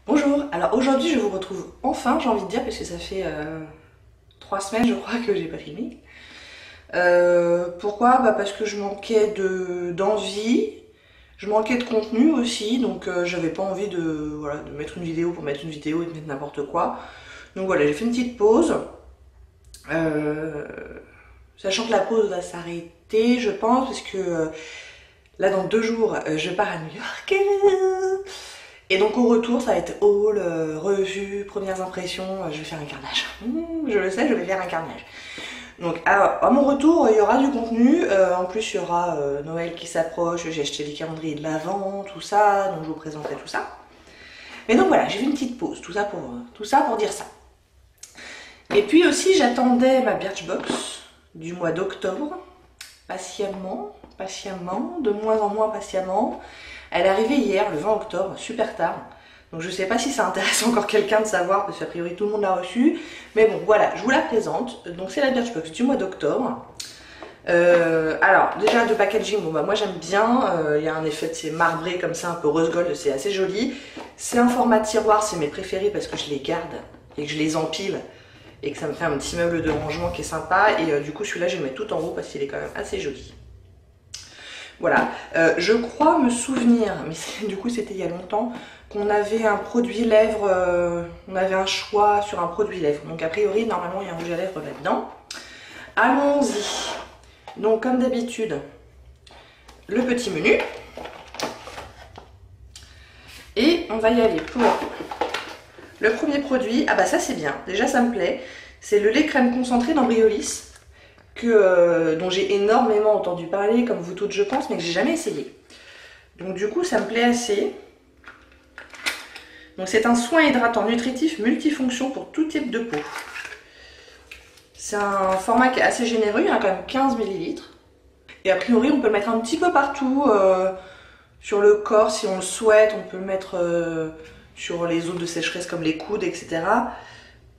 Bonjour, alors aujourd'hui je vous retrouve enfin, j'ai envie de dire, parce que ça fait 3 semaines je crois que j'ai pas filmé. Pourquoi? Parce que je manquais d'envie, je manquais de contenu aussi, donc j'avais pas envie de mettre une vidéo pour mettre une vidéo et de mettre n'importe quoi. Donc voilà, j'ai fait une petite pause, euh, sachant que la pause va s'arrêter je pense, parce que là dans 2 jours je pars à New York. Et donc au retour, ça va être haul, revue, premières impressions, je vais faire un carnage. Je le sais, je vais faire un carnage. Donc à mon retour, il y aura du contenu. En plus, il y aura Noël qui s'approche, j'ai acheté les calendriers de l'Avent, tout ça, donc je vous présenterai tout ça. Mais donc voilà, j'ai fait une petite pause, tout ça pour dire ça. Et puis aussi, j'attendais ma Birchbox du mois d'octobre, patiemment, de moins en moins patiemment. Elle est arrivée hier, le 20 octobre, super tard. Donc je sais pas si ça intéresse encore quelqu'un de savoir, parce qu'a priori tout le monde l'a reçue. Mais bon, voilà, je vous la présente. Donc c'est la Birchbox du mois d'octobre. Alors, déjà de packaging, bon bah moi j'aime bien. Il y a un effet de ces marbrés comme ça, un peu rose gold, c'est assez joli. C'est un format tiroir, c'est mes préférés parce que je les garde et que je les empile. Et que ça me fait un petit meuble de rangement qui est sympa. Et du coup celui-là je vais le mettre tout en haut parce qu'il est quand même assez joli. Voilà, je crois me souvenir, mais du coup c'était il y a longtemps, qu'on avait un produit lèvres, on avait un choix sur un produit lèvres. Donc a priori, normalement il y a un rouge à lèvres là-dedans. Allons-y. Donc comme d'habitude, le petit menu. Et on va y aller pour le premier produit. Ah bah ça c'est bien, déjà ça me plaît. C'est le lait crème concentré d'Embryolis. Dont j'ai énormément entendu parler, comme vous toutes je pense, mais que j'ai jamais essayé. Donc du coup ça me plaît assez. Donc c'est un soin hydratant nutritif multifonction pour tout type de peau. C'est un format qui est assez généreux, il y en a quand même 15 ml. Et a priori on peut le mettre un petit peu partout sur le corps si on le souhaite, on peut le mettre sur les zones de sécheresse comme les coudes, etc.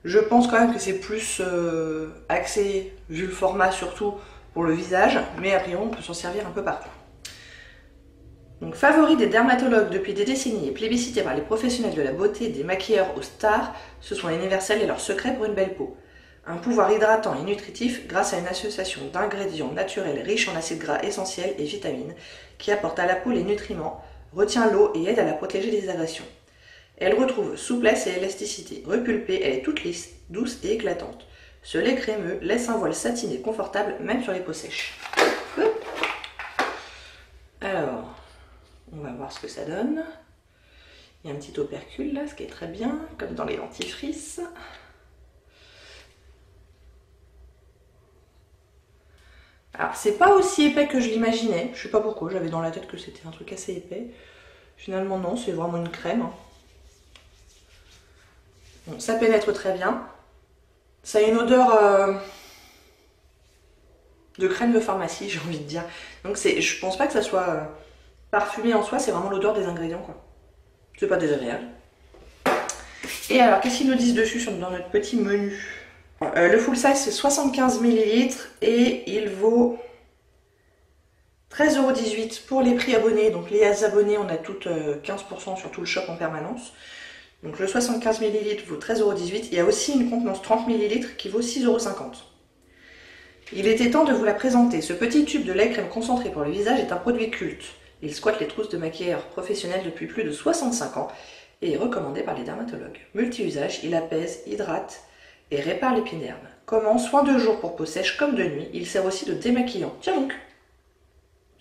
Je pense quand même que c'est plus axé, vu le format surtout, pour le visage, mais a priori on peut s'en servir un peu partout. Donc favori des dermatologues depuis des décennies et plébiscité par les professionnels de la beauté, des maquilleurs aux stars, ce sont les universels et leurs secrets pour une belle peau. Un pouvoir hydratant et nutritif grâce à une association d'ingrédients naturels riches en acides gras essentiels et vitamines qui apportent à la peau les nutriments, retient l'eau et aide à la protéger des agressions. Elle retrouve souplesse et élasticité. Repulpée, elle est toute lisse, douce et éclatante. Ce lait crémeux laisse un voile satiné confortable même sur les peaux sèches. Alors, on va voir ce que ça donne. Il y a un petit opercule là, ce qui est très bien, comme dans les dentifrices. Alors, c'est pas aussi épais que je l'imaginais. Je sais pas pourquoi, j'avais dans la tête que c'était un truc assez épais. Finalement, non, c'est vraiment une crème. Bon, ça pénètre très bien. Ça a une odeur de crème de pharmacie, j'ai envie de dire. Donc je pense pas que ça soit parfumé en soi, c'est vraiment l'odeur des ingrédients, quoi. C'est pas désagréable. Et alors, qu'est-ce qu'ils nous disent dessus dans notre petit menu? Le full size, c'est 75 ml et il vaut 13,18 € pour les prix abonnés. Donc les abonnés, on a toutes 15% sur tout le shop en permanence. Donc le 75 ml vaut 13,18 €. Il y a aussi une contenance 30 ml qui vaut 6,50 €. Il était temps de vous la présenter. Ce petit tube de lait crème concentré pour le visage est un produit culte. Il squatte les trousses de maquilleurs professionnels depuis plus de 65 ans et est recommandé par les dermatologues. Multi-usage, il apaise, hydrate et répare l'épiderme. Comment? Soin de jour pour peau sèche comme de nuit. Il sert aussi de démaquillant. Tiens donc.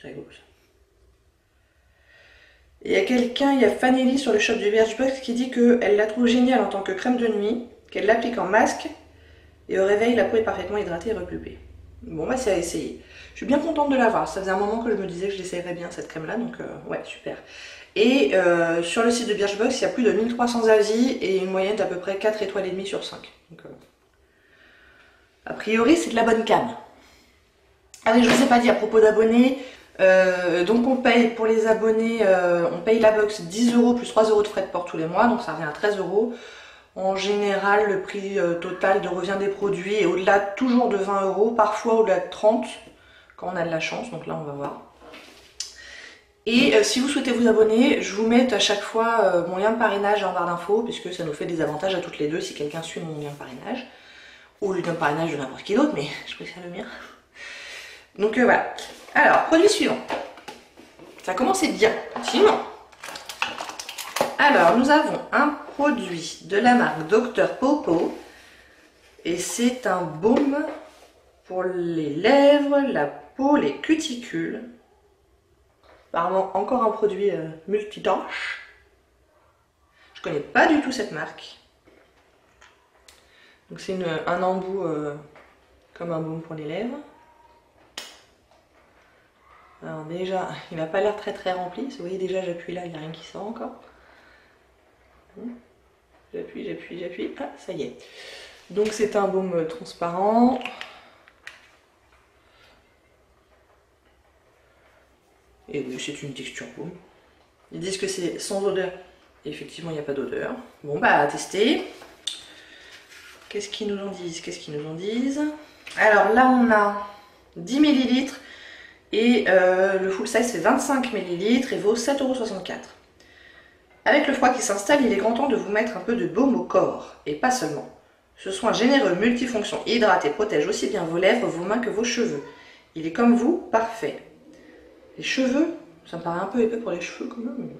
C'est rigolo ça. Il y a quelqu'un, il y a Fanelli sur le shop du Birchbox qui dit qu'elle la trouve géniale en tant que crème de nuit, qu'elle l'applique en masque et au réveil la peau est parfaitement hydratée et repulpée. Bon bah c'est à essayer. Je suis bien contente de l'avoir, ça faisait un moment que je me disais que je l'essayerais bien cette crème là, donc ouais super. Et sur le site de Birchbox il y a plus de 1300 avis et une moyenne d'à peu près 4 étoiles et demie sur 5. Donc, a priori c'est de la bonne cam. Ah oui je vous ai pas dit à propos d'abonnés, donc on paye pour les abonnés, on paye la box 10 € plus 3 € de frais de port tous les mois, donc ça revient à 13 €. En général, le prix total de revient des produits est au-delà toujours de 20 €, parfois au-delà de 30 € quand on a de la chance, donc là on va voir. Et si vous souhaitez vous abonner, je vous mets à chaque fois mon lien de parrainage en barre d'infos, puisque ça nous fait des avantages à toutes les deux si quelqu'un suit mon lien de parrainage. Ou le lien de parrainage de n'importe qui d'autre, mais je préfère le mien. Donc voilà. Alors, produit suivant. Ça commence bien, sinon. Alors, nous avons un produit de la marque Dr Popo. Et c'est un baume pour les lèvres, la peau, les cuticules. Apparemment encore un produit multitâche. Je connais pas du tout cette marque. Donc c'est un embout comme un baume pour les lèvres. Alors déjà, il n'a pas l'air très rempli. Vous voyez déjà, j'appuie là, il n'y a rien qui sort encore. J'appuie. Ah, ça y est. Donc c'est un baume transparent. Et oui, c'est une texture baume. Ils disent que c'est sans odeur. Et effectivement, il n'y a pas d'odeur. Bon, bah, à tester. Qu'est-ce qu'ils nous en disent? Alors là, on a 10 ml. Et le full size fait 25 ml et vaut 7,64 €. Avec le froid qui s'installe, il est grand temps de vous mettre un peu de baume au corps. Et pas seulement. Ce soin généreux, multifonction, hydrate et protège aussi bien vos lèvres, vos mains que vos cheveux. Il est comme vous, parfait. Les cheveux, ça me paraît un peu épais pour les cheveux quand même.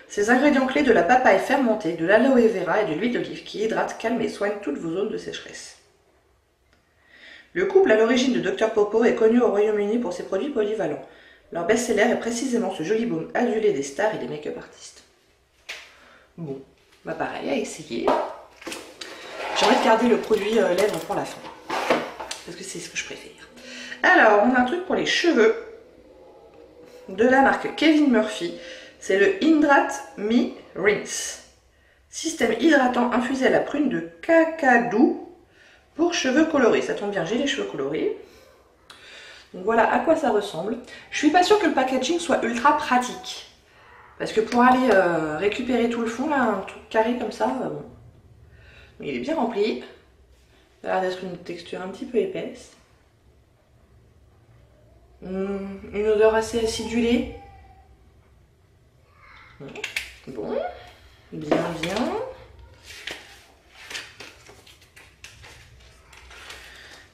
Ces ingrédients clés de la papaye fermentée, de l'aloe vera et de l'huile d'olive qui hydratent, calment et soignent toutes vos zones de sécheresse. Le couple à l'origine de Dr Popo est connu au Royaume-Uni pour ses produits polyvalents. Leur best-seller est précisément ce joli baume adulé des stars et des make-up artistes. Bon, bah pareil, à essayer. J'ai envie de garder le produit lèvres pour la fin. Parce que c'est ce que je préfère. Alors, on a un truc pour les cheveux. De la marque Kevin Murphy. C'est le Hydrate Me Rinse. Système hydratant infusé à la prune de cacadou pour cheveux colorés. Ça tombe bien, j'ai les cheveux colorés. Donc voilà à quoi ça ressemble. Je suis pas sûre que le packaging soit ultra pratique. Parce que pour aller récupérer tout le fond, là, un truc carré comme ça, bon. Mais il est bien rempli. Ça a l'air d'être une texture un petit peu épaisse. Une odeur assez acidulée. Bon, bien.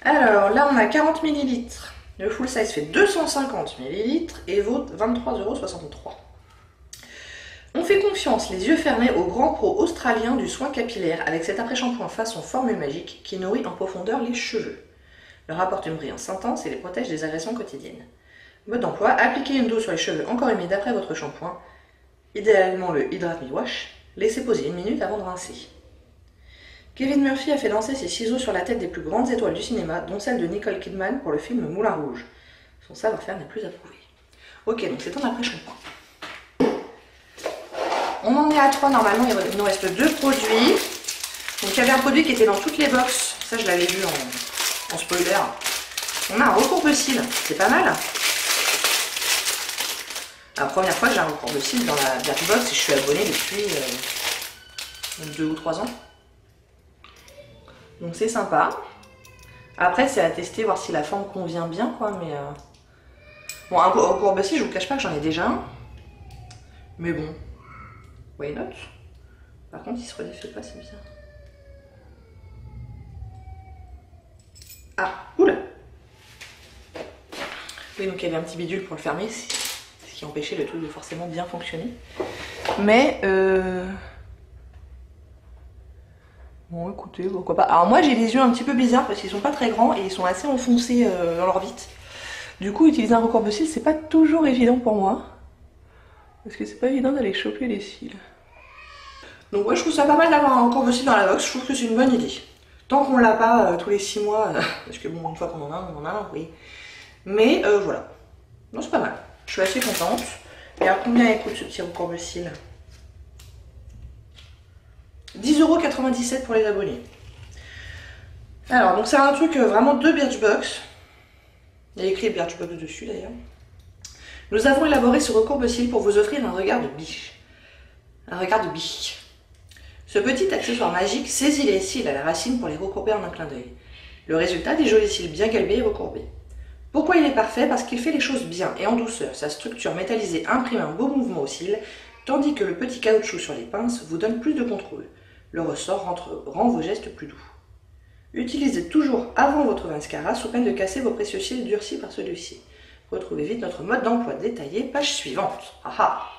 Alors là on a 40 ml. Le full size fait 250 ml et vaut 23,63 €. On fait confiance, les yeux fermés, au grand pro australien du soin capillaire avec cet après-shampoing façon formule magique qui nourrit en profondeur les cheveux. Leur apporte une brillance intense et les protège des agressions quotidiennes. Mode d'emploi, appliquez une dose sur les cheveux encore humides après votre shampoing. Idéalement le Hydrate Me Wash. Laissez poser 1 minute avant de rincer. Kevin Murphy a fait danser ses ciseaux sur la tête des plus grandes étoiles du cinéma, dont celle de Nicole Kidman pour le film Moulin Rouge. Son savoir-faire n'est plus à prouver. Ok, donc c'est un après-shampoing. On en est à 3 normalement, il nous reste 2 produits. Donc il y avait un produit qui était dans toutes les box, ça je l'avais vu en spoiler. On a un recourbe-cils, c'est pas mal. La première fois que j'ai un recourbe-cils dans la Birchbox et je suis abonnée depuis 2 ou 3 ans. Donc c'est sympa. Après c'est à tester, voir si la forme convient bien quoi, mais... Bon, un recourbe-cils, je vous cache pas que j'en ai déjà un. Mais bon, why not? Par contre, il se redéfait pas, c'est bizarre. Ah, oula! Oui, donc il y avait un petit bidule pour le fermer, ce qui empêchait le truc de forcément bien fonctionner. Mais, bon, écoutez, pourquoi pas. Alors moi, j'ai les yeux un petit peu bizarres parce qu'ils sont pas très grands et ils sont assez enfoncés dans l'orbite. Du coup, utiliser un recourbe-cils, c'est pas toujours évident pour moi. Parce que c'est pas évident d'aller choper les cils. Donc ouais, je trouve ça pas mal d'avoir un recourbe-cils dans la box, je trouve que c'est une bonne idée. Tant qu'on l'a pas tous les 6 mois, parce que bon, une fois qu'on en a, on en a un, oui. Mais voilà. Non, c'est pas mal. Je suis assez contente. Et alors, combien il coûte ce petit recourbe-cils? 10,97 € pour les abonnés. Alors, donc c'est un truc vraiment de Birchbox. Il y a écrit Birchbox dessus d'ailleurs. Nous avons élaboré ce recourbe-cils pour vous offrir un regard de biche. Un regard de biche. Ce petit accessoire magique saisit les cils à la racine pour les recourber en un clin d'œil. Le résultat, des jolis cils bien galbés et recourbés. Pourquoi il est parfait? Parce qu'il fait les choses bien et en douceur. Sa structure métallisée imprime un beau mouvement aux cils, tandis que le petit caoutchouc sur les pinces vous donne plus de contrôle. Le ressort rend vos gestes plus doux. Utilisez toujours avant votre mascara sous peine de casser vos précieux cils durcis par celui-ci. Retrouvez vite notre mode d'emploi détaillé, page suivante. Ah ah.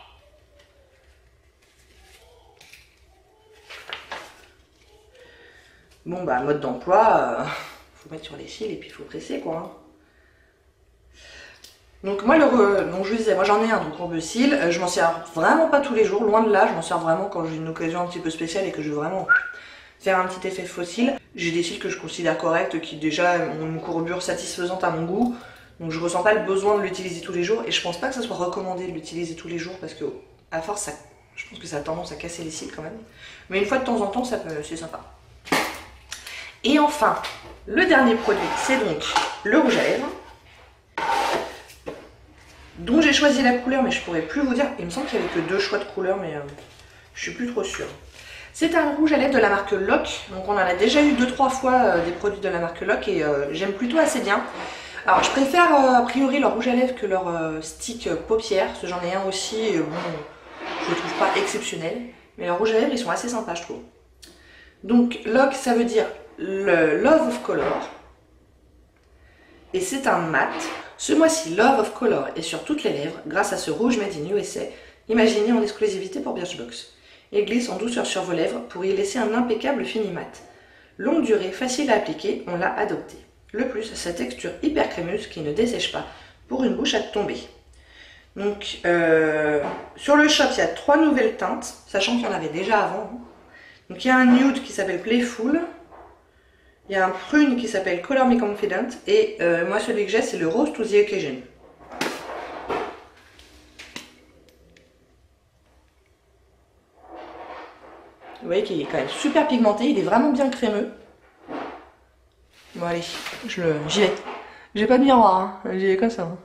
Bon bah mode d'emploi, faut mettre sur les cils et puis il faut presser quoi. Hein. Donc moi donc je vous disais, moi j'en ai un donc courbe-cils, je m'en sers vraiment pas tous les jours, loin de là, je m'en sers vraiment quand j'ai une occasion un petit peu spéciale et que je veux vraiment faire un petit effet fossile. J'ai des cils que je considère corrects, qui déjà ont une courbure satisfaisante à mon goût, donc je ressens pas le besoin de l'utiliser tous les jours et je pense pas que ça soit recommandé de l'utiliser tous les jours parce que à force ça, je pense que ça a tendance à casser les cils quand même. Mais une fois de temps en temps c'est sympa. Et enfin, le dernier produit, c'est donc le rouge à lèvres, dont j'ai choisi la couleur, mais je pourrais plus vous dire. Il me semble qu'il n'y avait que 2 choix de couleurs, mais je suis plus trop sûre. C'est un rouge à lèvres de la marque Lock, donc on en a déjà eu 2-3 fois des produits de la marque Lock et j'aime plutôt assez bien. Alors je préfère a priori leur rouge à lèvres que leur stick paupières, parce que j'en ai un aussi, bon, je le trouve pas exceptionnel, mais leurs rouges à lèvres ils sont assez sympas je trouve. Donc Lock ça veut dire le Love of Color et c'est un mat. Ce mois-ci Love of Color est sur toutes les lèvres grâce à ce rouge made in USA imaginé en exclusivité pour Birchbox. Il glisse en douceur sur vos lèvres pour y laisser un impeccable fini mat. Longue durée, facile à appliquer, on l'a adopté. Le plus, sa texture hyper crémeuse qui ne dessèche pas pour une bouche à tomber. Donc sur le shop il y a 3 nouvelles teintes, sachant qu'il y en avait déjà avant. Donc il y a un nude qui s'appelle Playful. Il y a un prune qui s'appelle Color Me Confident et moi celui que j'ai c'est le Rose to the Occasion. Vous voyez qu'il est quand même super pigmenté, il est vraiment bien crémeux. Bon allez, j'y vais. J'ai pas de miroir, hein. J'y vais comme ça. Hein.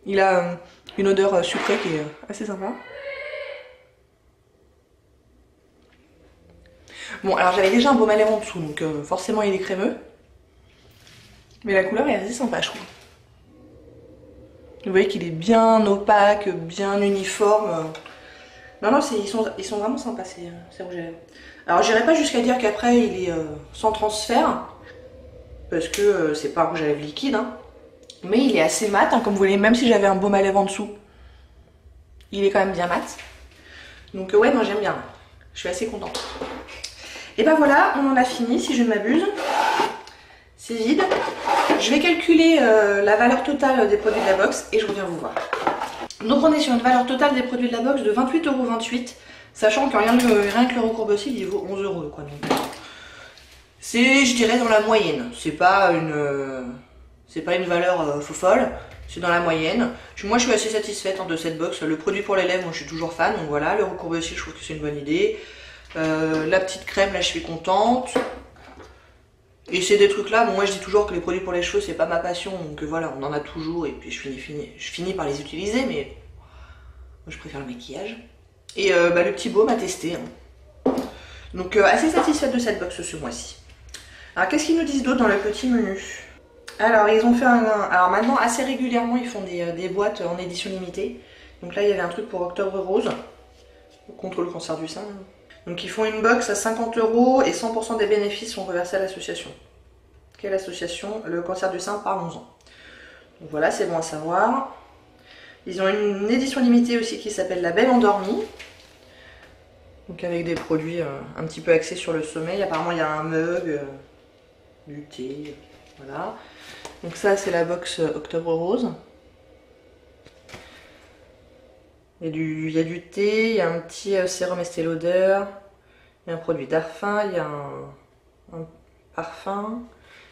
Il a une odeur sucrée qui est assez sympa. Bon, alors j'avais déjà un baume à lèvres en dessous, donc forcément il est crémeux. Mais la couleur est assez sympa, je trouve. Vous voyez qu'il est bien opaque, bien uniforme. Non, non, ils sont vraiment sympas ces rouges à lèvres. Alors j'irai pas jusqu'à dire qu'après il est sans transfert, parce que c'est pas un rouge à lèvres liquide, hein. Mais il est assez mat, hein, comme vous voyez, même si j'avais un baume à lèvres en dessous, il est quand même bien mat. Donc ouais, moi j'aime bien, je suis assez contente. Et ben voilà, on en a fini si je ne m'abuse. C'est vide. Je vais calculer la valeur totale des produits de la box et je reviens vous voir. Donc on est sur une valeur totale des produits de la box de 28,28 €, sachant que rien que le recourbe-cils il vaut 11 € quoi. C'est, je dirais, dans la moyenne. C'est pas une valeur folle, c'est dans la moyenne. Moi je suis assez satisfaite de cette box. Le produit pour les lèvres, moi je suis toujours fan, donc voilà. Le recourbe-cils, je trouve que c'est une bonne idée. La petite crème, là je suis contente. Et c'est des trucs là, bon moi je dis toujours que les produits pour les cheveux c'est pas ma passion, donc voilà, on en a toujours et puis je finis par les utiliser, mais moi je préfère le maquillage. Et le petit baume à tester. Hein. Donc assez satisfaite de cette box ce mois-ci. Alors qu'est-ce qu'ils nous disent d'autre dans le petit menu? Alors ils ont fait alors maintenant assez régulièrement ils font des boîtes en édition limitée. Donc là il y avait un truc pour Octobre Rose, contre le cancer du sein. Donc ils font une box à 50 € et 100% des bénéfices sont reversés à l'association. Quelle association? Le cancer du sein, parlons-en. Donc voilà, c'est bon à savoir. Ils ont une édition limitée aussi qui s'appelle La Belle Endormie. Donc avec des produits un petit peu axés sur le sommeil. Apparemment il y a un mug, du thé, voilà. Donc ça c'est la box Octobre Rose. Il y a du thé, il y a un petit sérum Estée Lauder, il y a un produit Darphin, il y a un parfum,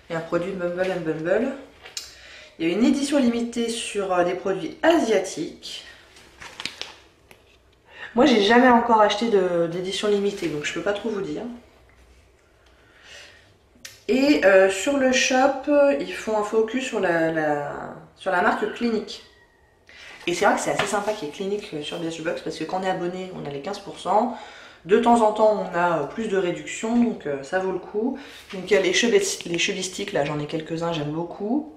il y a un produit de Bumble & Bumble. Il y a une édition limitée sur des produits asiatiques. Moi j'ai jamais encore acheté d'édition limitée, donc je peux pas trop vous dire. Et sur le shop, ils font un focus sur la marque Clinique. Et c'est vrai que c'est assez sympa qu'il y ait Clinique sur Birchbox parce que quand on est abonné, on a les 15%. De temps en temps, on a plus de réduction, donc ça vaut le coup. Donc il y a les cheveux sticks, là j'en ai quelques-uns, j'aime beaucoup.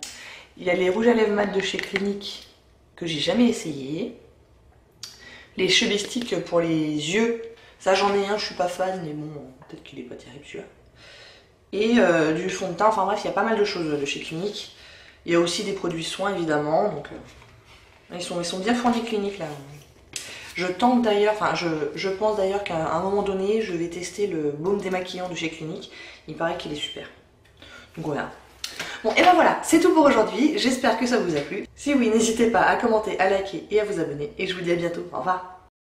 Il y a les rouges à lèvres mat de chez Clinique que j'ai jamais essayé. Les cheveux sticks pour les yeux, ça j'en ai un, je suis pas fan, mais bon, peut-être qu'il est pas terrible celui-là. Et du fond de teint, enfin bref, il y a pas mal de choses de chez Clinique. Il y a aussi des produits soins évidemment, donc ils sont bien fournis Clinique là. Je tente d'ailleurs, enfin je pense d'ailleurs qu'à un moment donné, je vais tester le baume démaquillant de chez Clinique. Il paraît qu'il est super. Donc voilà. Bon, et ben voilà, c'est tout pour aujourd'hui. J'espère que ça vous a plu. Si oui, n'hésitez pas à commenter, à liker et à vous abonner. Et je vous dis à bientôt. Au revoir.